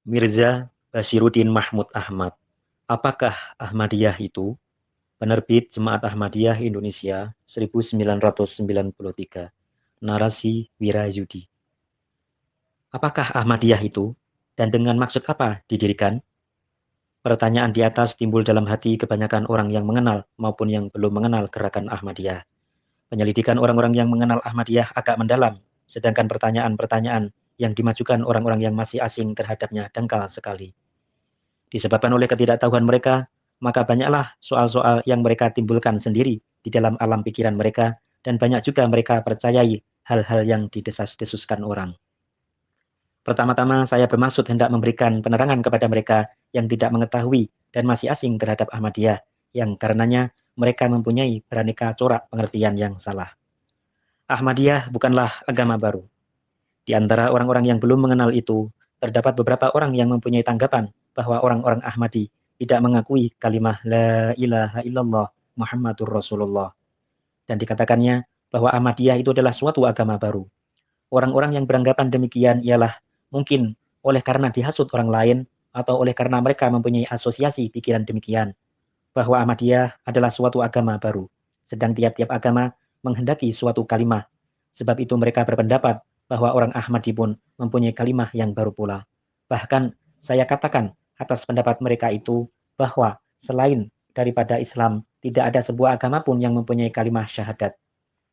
Mirza Bashiruddin Mahmud Ahmad. Apakah Ahmadiyah itu? Penerbit Jemaat Ahmadiyah Indonesia 1993. Narasi Wirayudi. Apakah Ahmadiyah itu? Dan dengan maksud apa didirikan? Pertanyaan di atas timbul dalam hati kebanyakan orang yang mengenal maupun yang belum mengenal gerakan Ahmadiyah. Penyelidikan orang-orang yang mengenal Ahmadiyah agak mendalam, sedangkan pertanyaan-pertanyaan yang dimajukan orang-orang yang masih asing terhadapnya dangkal sekali. Disebabkan oleh ketidaktahuan mereka, maka banyaklah soal-soal yang mereka timbulkan sendiri di dalam alam pikiran mereka, dan banyak juga mereka percayai hal-hal yang didesas-desuskan orang. Pertama-tama saya bermaksud hendak memberikan penerangan kepada mereka yang tidak mengetahui dan masih asing terhadap Ahmadiyah, yang karenanya mereka mempunyai beraneka corak pengertian yang salah. Ahmadiyah bukanlah agama baru. Di antara orang-orang yang belum mengenal itu, terdapat beberapa orang yang mempunyai tanggapan bahwa orang-orang Ahmadi tidak mengakui kalimah La ilaha illallah Muhammadur Rasulullah. Dan dikatakannya bahwa Ahmadiyah itu adalah suatu agama baru. Orang-orang yang beranggapan demikian ialah mungkin oleh karena dihasut orang lain atau oleh karena mereka mempunyai asosiasi pikiran demikian, bahwa Ahmadiyah adalah suatu agama baru. Sedang tiap-tiap agama menghendaki suatu kalimah. Sebab itu mereka berpendapat bahwa orang Ahmadi pun mempunyai kalimah yang baru pula. Bahkan saya katakan atas pendapat mereka itu bahwa selain daripada Islam tidak ada sebuah agama pun yang mempunyai kalimah syahadat.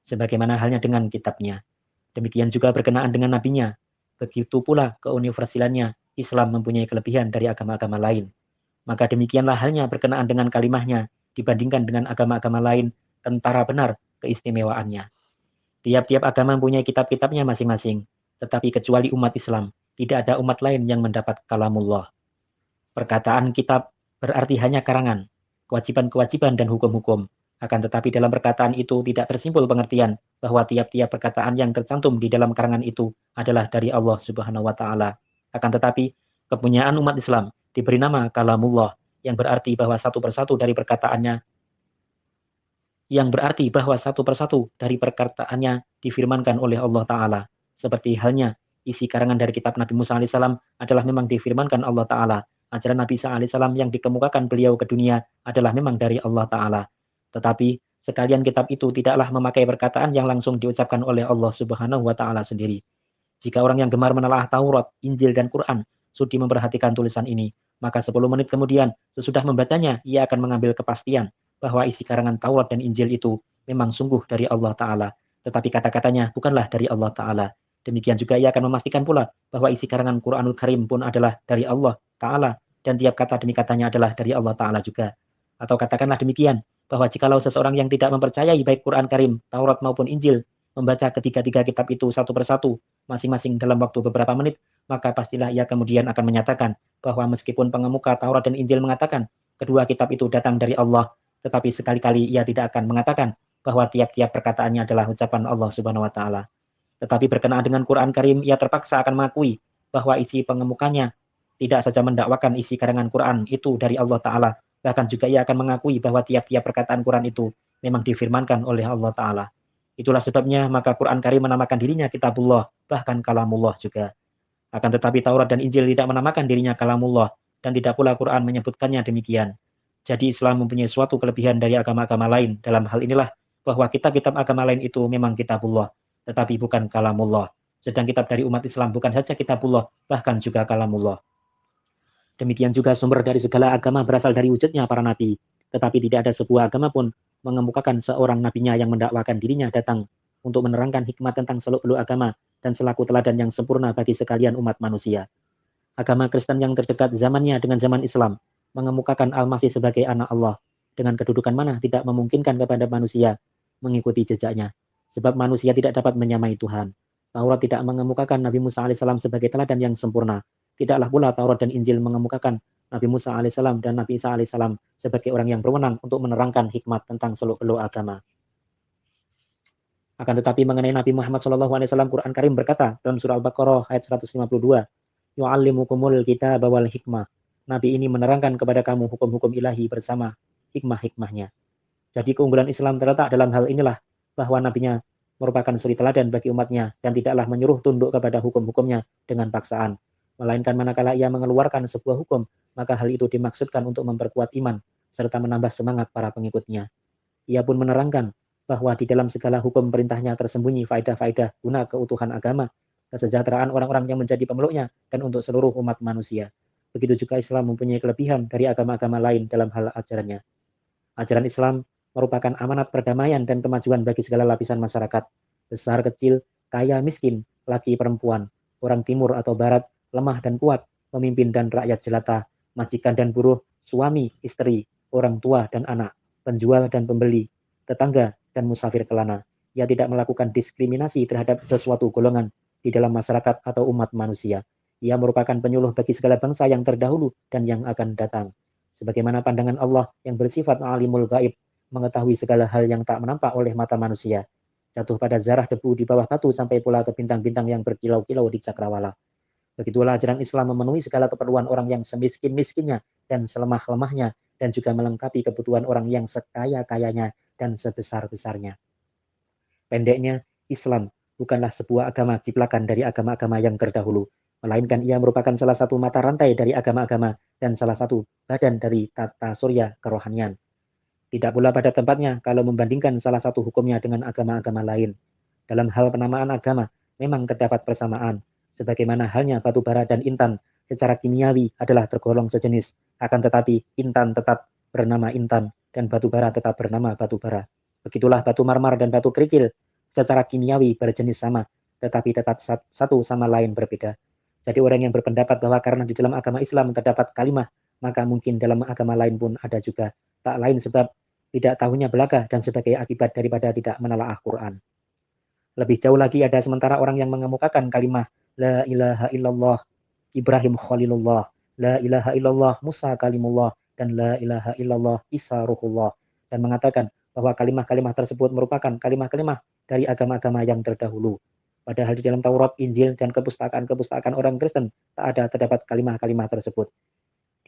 Sebagaimana halnya dengan kitabnya. Demikian juga berkenaan dengan nabinya. Begitu pula keuniversilannya, Islam mempunyai kelebihan dari agama-agama lain. Maka demikianlah halnya berkenaan dengan kalimahnya dibandingkan dengan agama-agama lain, tentara benar keistimewaannya. Tiap-tiap agama mempunyai kitab-kitabnya masing-masing, tetapi kecuali umat Islam, tidak ada umat lain yang mendapat kalamullah. Perkataan kitab berarti hanya karangan, kewajiban-kewajiban dan hukum-hukum. Akan tetapi dalam perkataan itu tidak tersimpul pengertian bahwa tiap-tiap perkataan yang tercantum di dalam karangan itu adalah dari Allah Subhanahu wa taala. Akan tetapi kepunyaan umat Islam diberi nama kalamullah yang berarti bahwa satu persatu dari perkataannya difirmankan oleh Allah Ta'ala. Seperti halnya isi karangan dari kitab Nabi Musa alaihissalam adalah memang difirmankan Allah Ta'ala. Ajaran Nabi Isa alaihissalam yang dikemukakan beliau ke dunia adalah memang dari Allah Ta'ala. Tetapi sekalian kitab itu tidaklah memakai perkataan yang langsung diucapkan oleh Allah Subhanahu wa Ta'ala sendiri. Jika orang yang gemar menelaah Taurat, Injil, dan Quran sudi memperhatikan tulisan ini, maka 10 menit kemudian sesudah membacanya, ia akan mengambil kepastian bahwa isi karangan Taurat dan Injil itu memang sungguh dari Allah Ta'ala. Tetapi kata-katanya bukanlah dari Allah Ta'ala. Demikian juga ia akan memastikan pula bahwa isi karangan Quranul Karim pun adalah dari Allah Ta'ala. Dan tiap kata demi katanya adalah dari Allah Ta'ala juga. Atau katakanlah demikian, bahwa jikalau seseorang yang tidak mempercayai baik Quran Karim, Taurat maupun Injil, membaca ketiga-tiga kitab itu satu persatu, masing-masing dalam waktu beberapa menit, maka pastilah ia kemudian akan menyatakan bahwa meskipun pengemuka Taurat dan Injil mengatakan kedua kitab itu datang dari Allah, tetapi sekali-kali ia tidak akan mengatakan bahwa tiap-tiap perkataannya adalah ucapan Allah Subhanahu wa taala. Tetapi berkenaan dengan Quran Karim, ia terpaksa akan mengakui bahwa isi pengemukanya tidak saja mendakwakan isi karangan Quran itu dari Allah Ta'ala, bahkan juga ia akan mengakui bahwa tiap-tiap perkataan Quran itu memang difirmankan oleh Allah Ta'ala. Itulah sebabnya maka Quran Karim menamakan dirinya Kitabullah, bahkan Kalamullah juga. Akan tetapi Taurat dan Injil tidak menamakan dirinya Kalamullah, dan tidak pula Quran menyebutkannya demikian. Jadi Islam mempunyai suatu kelebihan dari agama-agama lain. Dalam hal inilah bahwa kitab-kitab agama lain itu memang Kitabullah, tetapi bukan Kalamullah. Sedang kitab dari umat Islam bukan saja Kitabullah, bahkan juga Kalamullah. Demikian juga sumber dari segala agama berasal dari wujudnya para nabi. Tetapi tidak ada sebuah agama pun mengemukakan seorang nabinya yang mendakwakan dirinya datang untuk menerangkan hikmah tentang seluk-beluk agama dan selaku teladan yang sempurna bagi sekalian umat manusia. Agama Kristen yang terdekat zamannya dengan zaman Islam mengemukakan Al-Masih sebagai anak Allah, dengan kedudukan mana tidak memungkinkan kepada manusia mengikuti jejaknya. Sebab manusia tidak dapat menyamai Tuhan. Taurat tidak mengemukakan Nabi Musa alaihissalam sebagai teladan yang sempurna. Tidaklah pula Taurat dan Injil mengemukakan Nabi Musa alaihissalam dan Nabi Isa alaihissalam sebagai orang yang berwenang untuk menerangkan hikmat tentang seluk-beluk agama. Akan tetapi mengenai Nabi Muhammad SAW, Quran Karim berkata dalam surah Al-Baqarah ayat 152, yu'allimukumul kitab wal hikmah. Nabi ini menerangkan kepada kamu hukum-hukum ilahi bersama hikmah-hikmahnya. Jadi keunggulan Islam terletak dalam hal inilah, bahwa nabinya merupakan suri teladan bagi umatnya dan tidaklah menyuruh tunduk kepada hukum-hukumnya dengan paksaan. melainkan manakala ia mengeluarkan sebuah hukum, maka hal itu dimaksudkan untuk memperkuat iman, serta menambah semangat para pengikutnya. Ia pun menerangkan bahwa di dalam segala hukum perintahnya tersembunyi faedah-faedah guna keutuhan agama, kesejahteraan orang-orang yang menjadi pemeluknya, dan untuk seluruh umat manusia. Begitu juga Islam mempunyai kelebihan dari agama-agama lain dalam hal ajarannya. Ajaran Islam merupakan amanat perdamaian dan kemajuan bagi segala lapisan masyarakat, besar kecil, kaya miskin, laki perempuan, orang timur atau barat, lemah dan kuat, pemimpin dan rakyat jelata, majikan dan buruh, suami, istri, orang tua dan anak, penjual dan pembeli, tetangga dan musafir kelana. Ia tidak melakukan diskriminasi terhadap sesuatu golongan di dalam masyarakat atau umat manusia. Ia merupakan penyuluh bagi segala bangsa yang terdahulu dan yang akan datang. Sebagaimana pandangan Allah yang bersifat alimul gaib, mengetahui segala hal yang tak menampak oleh mata manusia. Jatuh pada zarah debu di bawah batu sampai pula ke bintang-bintang yang berkilau-kilau di cakrawala. Begitulah ajaran Islam memenuhi segala keperluan orang yang semiskin-miskinnya dan selemah-lemahnya, dan juga melengkapi kebutuhan orang yang sekaya-kayanya dan sebesar-besarnya. Pendeknya, Islam bukanlah sebuah agama ciplakan dari agama-agama yang terdahulu, melainkan ia merupakan salah satu mata rantai dari agama-agama dan salah satu badan dari tata surya kerohanian. Tidak pula pada tempatnya kalau membandingkan salah satu hukumnya dengan agama-agama lain. Dalam hal penamaan agama, memang terdapat persamaan, sebagaimana halnya batu bara dan intan secara kimiawi adalah tergolong sejenis, akan tetapi intan tetap bernama intan dan batu bara tetap bernama batu bara. Begitulah batu marmar dan batu kerikil secara kimiawi berjenis sama, tetapi tetap satu sama lain berbeda. Jadi orang yang berpendapat bahwa karena di dalam agama Islam terdapat kalimah, maka mungkin dalam agama lain pun ada juga. Tak lain sebab tidak tahunya belaga dan sebagai akibat daripada tidak menelaah Quran. Lebih jauh lagi ada sementara orang yang mengemukakan kalimah La ilaha illallah Ibrahim Khalilullah, La ilaha illallah Musa Kalimullah, dan La ilaha illallah Isa Ruhullah, dan mengatakan bahwa kalimah-kalimah tersebut merupakan kalimah-kalimah dari agama-agama yang terdahulu. Padahal di dalam Taurat, Injil, dan kepustakaan-kepustakaan orang Kristen tak ada terdapat kalimah-kalimah tersebut.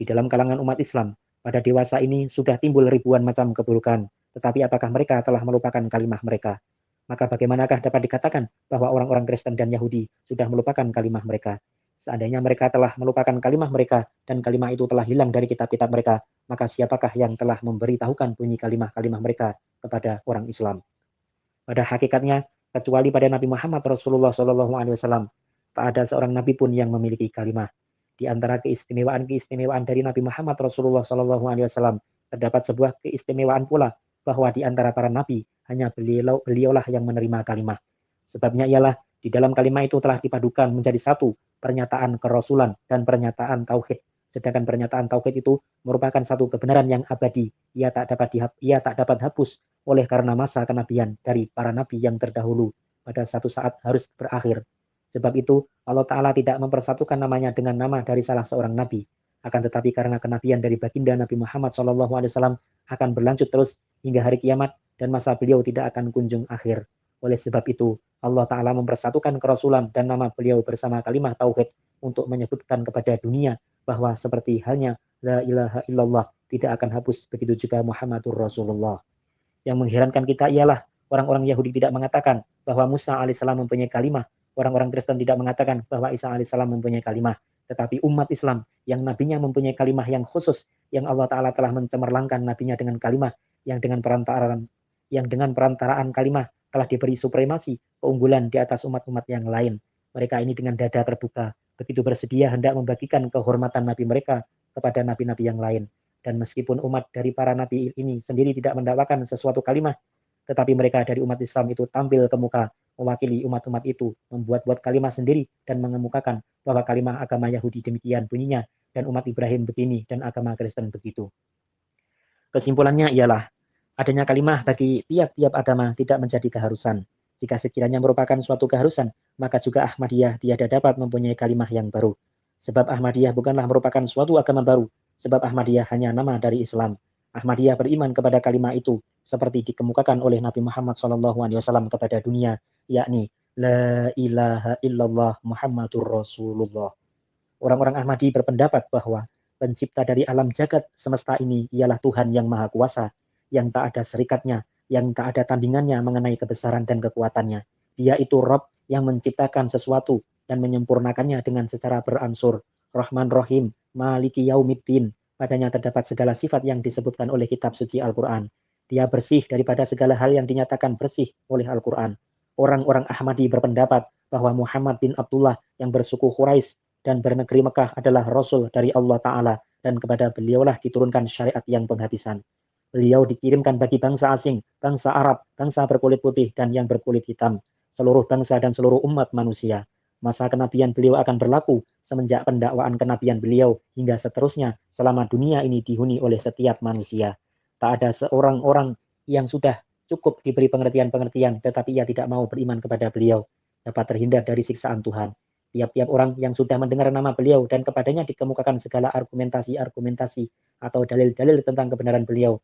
Di dalam kalangan umat Islam, pada dewasa ini sudah timbul ribuan macam keburukan, tetapi apakah mereka telah melupakan kalimah mereka? Maka bagaimanakah dapat dikatakan bahwa orang-orang Kristen dan Yahudi sudah melupakan kalimah mereka? Seandainya mereka telah melupakan kalimah mereka dan kalimah itu telah hilang dari kitab-kitab mereka, maka siapakah yang telah memberitahukan bunyi kalimah-kalimah mereka kepada orang Islam? Pada hakikatnya, kecuali pada Nabi Muhammad Rasulullah SAW, tak ada seorang nabi pun yang memiliki kalimah. Di antara keistimewaan-keistimewaan dari Nabi Muhammad Rasulullah SAW, terdapat sebuah keistimewaan pula bahwa di antara para nabi hanya beliaulah yang menerima kalimah. Sebabnya ialah di dalam kalimah itu telah dipadukan menjadi satu pernyataan kerasulan dan pernyataan tauhid. Sedangkan pernyataan tauhid itu merupakan satu kebenaran yang abadi. Ia tak dapat hapus oleh karena masa kenabian dari para nabi yang terdahulu pada satu saat harus berakhir. Sebab itu Allah Ta'ala tidak mempersatukan namanya dengan nama dari salah seorang nabi. Akan tetapi karena kenabian dari baginda Nabi Muhammad SAW akan berlanjut terus hingga hari kiamat dan masa beliau tidak akan kunjung akhir. Oleh sebab itu Allah Ta'ala mempersatukan kerasulan dan nama beliau bersama kalimah tauhid untuk menyebutkan kepada dunia bahwa seperti halnya La ilaha illallah tidak akan hapus, begitu juga Muhammadur Rasulullah. Yang mengherankan kita ialah orang-orang Yahudi tidak mengatakan bahwa Musa alaihissalam mempunyai kalimah. Orang-orang Kristen tidak mengatakan bahwa Isa alaihissalam mempunyai kalimah. Tetapi umat Islam yang nabinya mempunyai kalimah yang khusus, yang Allah Ta'ala telah mencemerlangkan nabinya dengan kalimah, yang dengan perantaraan kalimah telah diberi supremasi, keunggulan di atas umat-umat yang lain. Mereka ini dengan dada terbuka, begitu bersedia hendak membagikan kehormatan nabi mereka kepada nabi-nabi yang lain. Dan meskipun umat dari para nabi ini sendiri tidak mendakwakan sesuatu kalimah, tetapi mereka dari umat Islam itu tampil ke muka, mewakili umat-umat itu, membuat-buat kalimah sendiri dan mengemukakan bahwa kalimah agama Yahudi demikian bunyinya, dan umat Ibrahim begini, dan agama Kristen begitu. Kesimpulannya ialah, adanya kalimah bagi tiap-tiap agama tidak menjadi keharusan. Jika sekiranya merupakan suatu keharusan, maka juga Ahmadiyah tiada dapat mempunyai kalimah yang baru. Sebab Ahmadiyah bukanlah merupakan suatu agama baru, sebab Ahmadiyah hanya nama dari Islam. Ahmadiyah beriman kepada kalimah itu, seperti dikemukakan oleh Nabi Muhammad SAW kepada dunia, yakni La ilaha illallah Muhammadur Rasulullah. Orang-orang Ahmadi berpendapat bahwa pencipta dari alam jagat semesta ini ialah Tuhan yang Maha Kuasa, yang tak ada serikatnya, yang tak ada tandingannya mengenai kebesaran dan kekuatannya. Dia itu Rabb yang menciptakan sesuatu dan menyempurnakannya dengan secara beransur. Rahman Rahim, Maliki Yaumiddin. Padanya terdapat segala sifat yang disebutkan oleh kitab suci Al-Quran. Dia bersih daripada segala hal yang dinyatakan bersih oleh Al-Quran. Orang-orang Ahmadi berpendapat bahwa Muhammad bin Abdullah yang bersuku Quraisy dan bernegeri Mekah adalah Rasul dari Allah Ta'ala, dan kepada beliaulah diturunkan syariat yang penghabisan. Beliau dikirimkan bagi bangsa asing, bangsa Arab, bangsa berkulit putih dan yang berkulit hitam, seluruh bangsa dan seluruh umat manusia. Masa kenabian beliau akan berlaku semenjak pendakwaan kenabian beliau hingga seterusnya selama dunia ini dihuni oleh setiap manusia. Tak ada seorang orang yang sudah cukup diberi pengertian-pengertian tetapi ia tidak mau beriman kepada beliau dapat terhindar dari siksaan Tuhan. Tiap-tiap orang yang sudah mendengar nama beliau dan kepadanya dikemukakan segala argumentasi-argumentasi atau dalil-dalil tentang kebenaran beliau,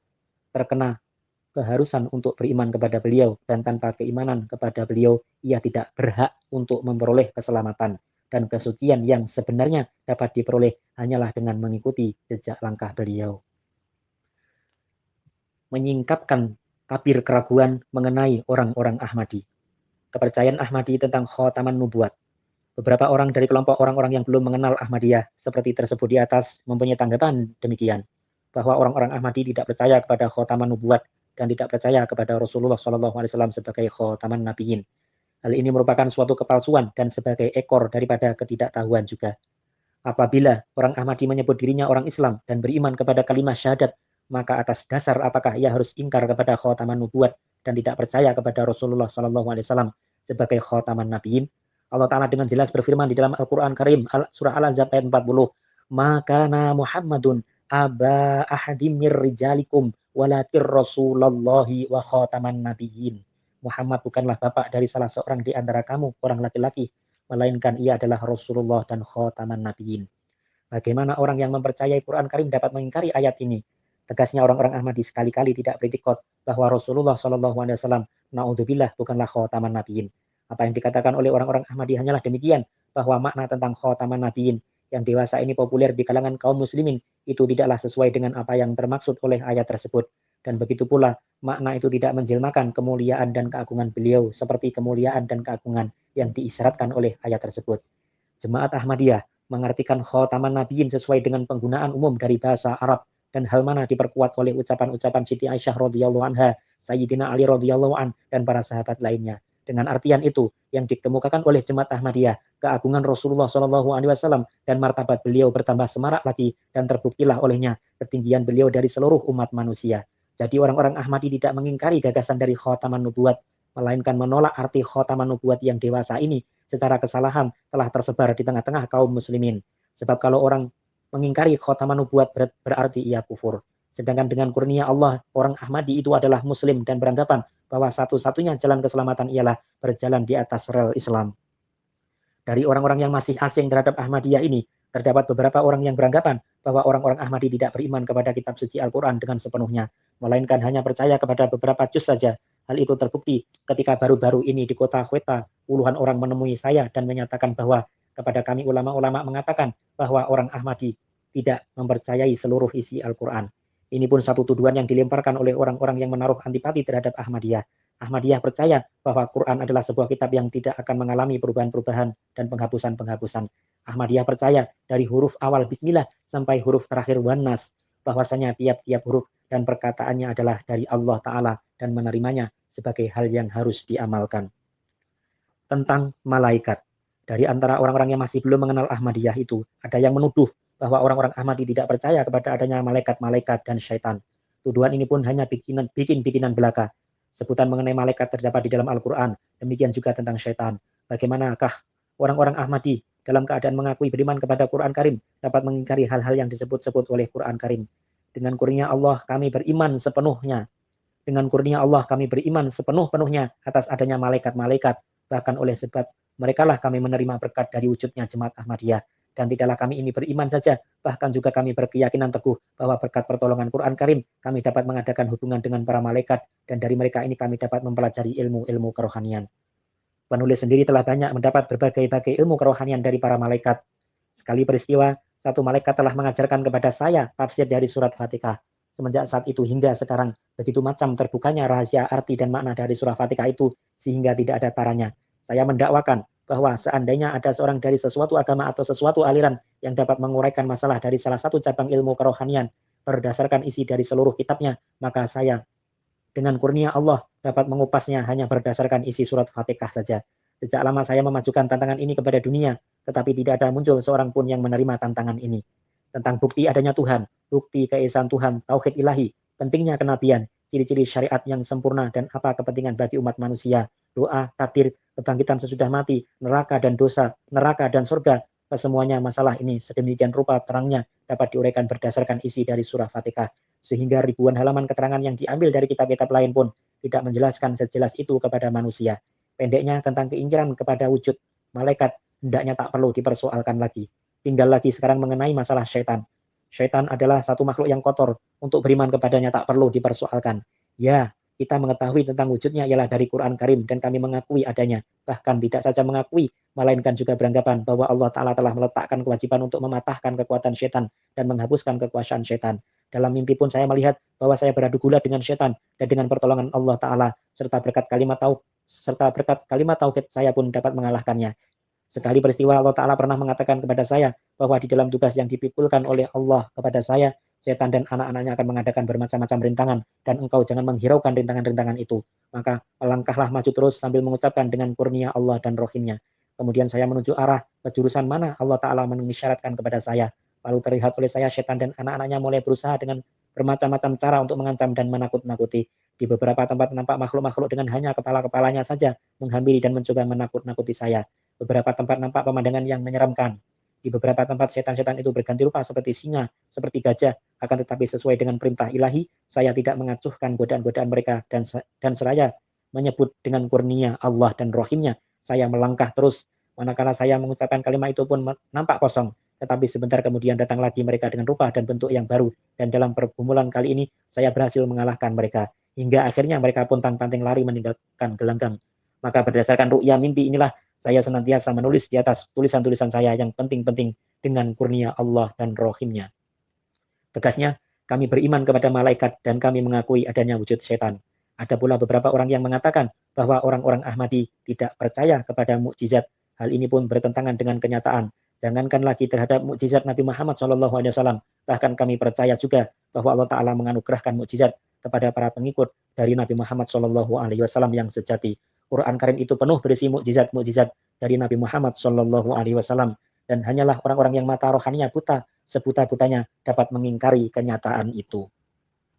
terkena keharusan untuk beriman kepada beliau, dan tanpa keimanan kepada beliau ia tidak berhak untuk memperoleh keselamatan dan kesucian yang sebenarnya dapat diperoleh hanyalah dengan mengikuti jejak langkah beliau. Menyingkapkan tabir keraguan mengenai orang-orang Ahmadi. Kepercayaan Ahmadi tentang khotaman nubuat. Beberapa orang dari kelompok orang-orang yang belum mengenal Ahmadiyah seperti tersebut di atas mempunyai tanggapan demikian, bahwa orang-orang Ahmadi tidak percaya kepada khotaman nubuat dan tidak percaya kepada Rasulullah SAW sebagai khotaman nabiyin. Hal ini merupakan suatu kepalsuan dan sebagai ekor daripada ketidaktahuan juga. Apabila orang Ahmadi menyebut dirinya orang Islam dan beriman kepada kalimat syahadat, maka atas dasar apakah ia harus ingkar kepada khotaman nubuat dan tidak percaya kepada Rasulullah SAW sebagai khotaman nabiyin? Allah Ta'ala dengan jelas berfirman di dalam Al-Quran Karim, surah Al-Ahzab ayat 40, "Makana Muhammadun aba ahadim mir rijalikum walakin Rasulullahi wa khotaman nabiyyin." Muhammad bukanlah bapak dari salah seorang di antara kamu, orang laki-laki, melainkan ia adalah Rasulullah dan khotaman nabiyyin. Bagaimana orang yang mempercayai Quran Karim dapat mengingkari ayat ini? Tegasnya orang-orang Ahmadi sekali-kali tidak beritikad bahwa Rasulullah SAW, naudzubillah, bukanlah khotaman nabiyyin. Apa yang dikatakan oleh orang-orang Ahmadi hanyalah demikian, bahwa makna tentang khotaman nabiyyin yang dewasa ini populer di kalangan kaum muslimin itu tidaklah sesuai dengan apa yang termaksud oleh ayat tersebut. Dan begitu pula makna itu tidak menjelmakan kemuliaan dan keagungan beliau seperti kemuliaan dan keagungan yang diisyaratkan oleh ayat tersebut. Jemaat Ahmadiyah mengartikan khotaman nabiyyin sesuai dengan penggunaan umum dari bahasa Arab, dan hal mana diperkuat oleh ucapan-ucapan Siti Aisyah radhiyallahu anha, Sayyidina Ali radhiyallahu an, dan para sahabat lainnya. Dengan artian itu yang dikemukakan oleh jemaat Ahmadiyah, keagungan Rasulullah SAW dan martabat beliau bertambah semarak lagi, dan terbuktilah olehnya ketinggian beliau dari seluruh umat manusia. Jadi orang-orang Ahmadi tidak mengingkari gagasan dari khotaman nubuat, melainkan menolak arti khotaman nubuat yang dewasa ini secara kesalahan telah tersebar di tengah-tengah kaum muslimin. Sebab kalau orang mengingkari khotaman nubuat berarti ia kufur. Sedangkan dengan kurnia Allah, orang Ahmadi itu adalah muslim dan beranggapan bahwa satu-satunya jalan keselamatan ialah berjalan di atas rel Islam. Dari orang-orang yang masih asing terhadap Ahmadiyah ini, terdapat beberapa orang yang beranggapan bahwa orang-orang Ahmadi tidak beriman kepada kitab suci Al-Quran dengan sepenuhnya, melainkan hanya percaya kepada beberapa juz saja. Hal itu terbukti ketika baru-baru ini di kota Quetta, puluhan orang menemui saya dan menyatakan bahwa kepada kami ulama-ulama mengatakan bahwa orang Ahmadi tidak mempercayai seluruh isi Al-Quran. Ini pun satu tuduhan yang dilemparkan oleh orang-orang yang menaruh antipati terhadap Ahmadiyah. Ahmadiyah percaya bahwa Quran adalah sebuah kitab yang tidak akan mengalami perubahan-perubahan dan penghapusan-penghapusan. Ahmadiyah percaya dari huruf awal Bismillah sampai huruf terakhir Wan-Nas, bahwasanya tiap-tiap huruf dan perkataannya adalah dari Allah Ta'ala dan menerimanya sebagai hal yang harus diamalkan. Tentang malaikat. Dari antara orang-orang yang masih belum mengenal Ahmadiyah itu, ada yang menuduh bahwa orang-orang Ahmadi tidak percaya kepada adanya malaikat-malaikat dan syaitan. Tuduhan ini pun hanya bikin-bikinan belaka. Sebutan mengenai malaikat terdapat di dalam Al-Quran, demikian juga tentang syaitan. Bagaimanakah orang-orang Ahmadi dalam keadaan mengakui beriman kepada Quran Karim dapat mengingkari hal-hal yang disebut-sebut oleh Quran Karim? Dengan kurnia Allah kami beriman sepenuhnya. Dengan kurnia Allah kami beriman sepenuh-penuhnya atas adanya malaikat-malaikat. Bahkan oleh sebab merekalah kami menerima berkat dari wujudnya jemaat Ahmadiyah. Dan tidaklah kami ini beriman saja, bahkan juga kami berkeyakinan teguh bahwa berkat pertolongan Quran Karim, kami dapat mengadakan hubungan dengan para malaikat, dan dari mereka ini kami dapat mempelajari ilmu-ilmu kerohanian. Penulis sendiri telah banyak mendapat berbagai-bagai ilmu kerohanian dari para malaikat. Sekali peristiwa, satu malaikat telah mengajarkan kepada saya tafsir dari surat Fatihah. Semenjak saat itu hingga sekarang, begitu macam terbukanya rahasia arti dan makna dari surah Fatihah itu, sehingga tidak ada taranya. Saya mendakwakan bahwa seandainya ada seorang dari sesuatu agama atau sesuatu aliran yang dapat menguraikan masalah dari salah satu cabang ilmu kerohanian berdasarkan isi dari seluruh kitabnya, maka saya dengan kurnia Allah dapat mengupasnya hanya berdasarkan isi surat Fatihah saja. Sejak lama saya memajukan tantangan ini kepada dunia, tetapi tidak ada muncul seorang pun yang menerima tantangan ini. Tentang bukti adanya Tuhan, bukti keesaan Tuhan, tauhid ilahi, pentingnya kenabian, ciri-ciri syariat yang sempurna dan apa kepentingan bagi umat manusia, doa, takdir, kebangkitan sesudah mati, neraka dan dosa, neraka dan surga, kesemuanya masalah ini sedemikian rupa terangnya dapat diuraikan berdasarkan isi dari surah Fatihah, sehingga ribuan halaman keterangan yang diambil dari kitab-kitab lain pun tidak menjelaskan sejelas itu kepada manusia. Pendeknya tentang keinginan kepada wujud malaikat hendaknya tak perlu dipersoalkan lagi. Tinggal lagi sekarang mengenai masalah syaitan. Syaitan adalah satu makhluk yang kotor. Untuk beriman kepadanya tak perlu dipersoalkan. Ya, kita mengetahui tentang wujudnya ialah dari Quran Karim dan kami mengakui adanya. Bahkan tidak saja mengakui, melainkan juga beranggapan bahwa Allah Ta'ala telah meletakkan kewajiban untuk mematahkan kekuatan syaitan dan menghapuskan kekuasaan syaitan. Dalam mimpi pun saya melihat bahwa saya beradu gula dengan syaitan dan dengan pertolongan Allah Ta'ala serta berkat kalimat tauhid saya pun dapat mengalahkannya. Sekali peristiwa Allah Ta'ala pernah mengatakan kepada saya bahwa di dalam tugas yang dipikulkan oleh Allah kepada saya, setan dan anak-anaknya akan mengadakan bermacam-macam rintangan dan engkau jangan menghiraukan rintangan-rintangan itu. Maka melangkahlah maju terus sambil mengucapkan dengan kurnia Allah dan rohimnya. Kemudian saya menuju arah ke jurusan mana Allah Ta'ala mengisyaratkan kepada saya. Lalu terlihat oleh saya setan dan anak-anaknya mulai berusaha dengan bermacam-macam cara untuk mengancam dan menakut-nakuti. Di beberapa tempat nampak makhluk-makhluk dengan hanya kepala-kepalanya saja menghampiri dan mencoba menakut-nakuti saya. Beberapa tempat nampak pemandangan yang menyeramkan. Di beberapa tempat setan-setan itu berganti rupa seperti singa, seperti gajah, akan tetapi sesuai dengan perintah ilahi, saya tidak mengacuhkan godaan-godaan mereka dan seraya menyebut dengan kurnia Allah dan rohimnya, saya melangkah terus. Manakala saya mengucapkan kalimat itu pun nampak kosong, tetapi sebentar kemudian datang lagi mereka dengan rupa dan bentuk yang baru, dan dalam pergumulan kali ini saya berhasil mengalahkan mereka, hingga akhirnya mereka pontang-panting lari meninggalkan gelanggang. Maka berdasarkan ru'ya mimpi inilah saya senantiasa menulis di atas tulisan-tulisan saya yang penting-penting dengan kurnia Allah dan rohimnya. Tegasnya, kami beriman kepada malaikat dan kami mengakui adanya wujud setan. Ada pula beberapa orang yang mengatakan bahwa orang-orang Ahmadi tidak percaya kepada mukjizat. Hal ini pun bertentangan dengan kenyataan. Jangankan lagi terhadap mukjizat Nabi Muhammad SAW, bahkan kami percaya juga bahwa Allah Ta'ala menganugerahkan mukjizat kepada para pengikut dari Nabi Muhammad SAW yang sejati. Quran Karim itu penuh berisi mukjizat-mukjizat dari Nabi Muhammad SAW dan hanyalah orang-orang yang mata rohaninya buta sebuta-butanya dapat mengingkari kenyataan itu.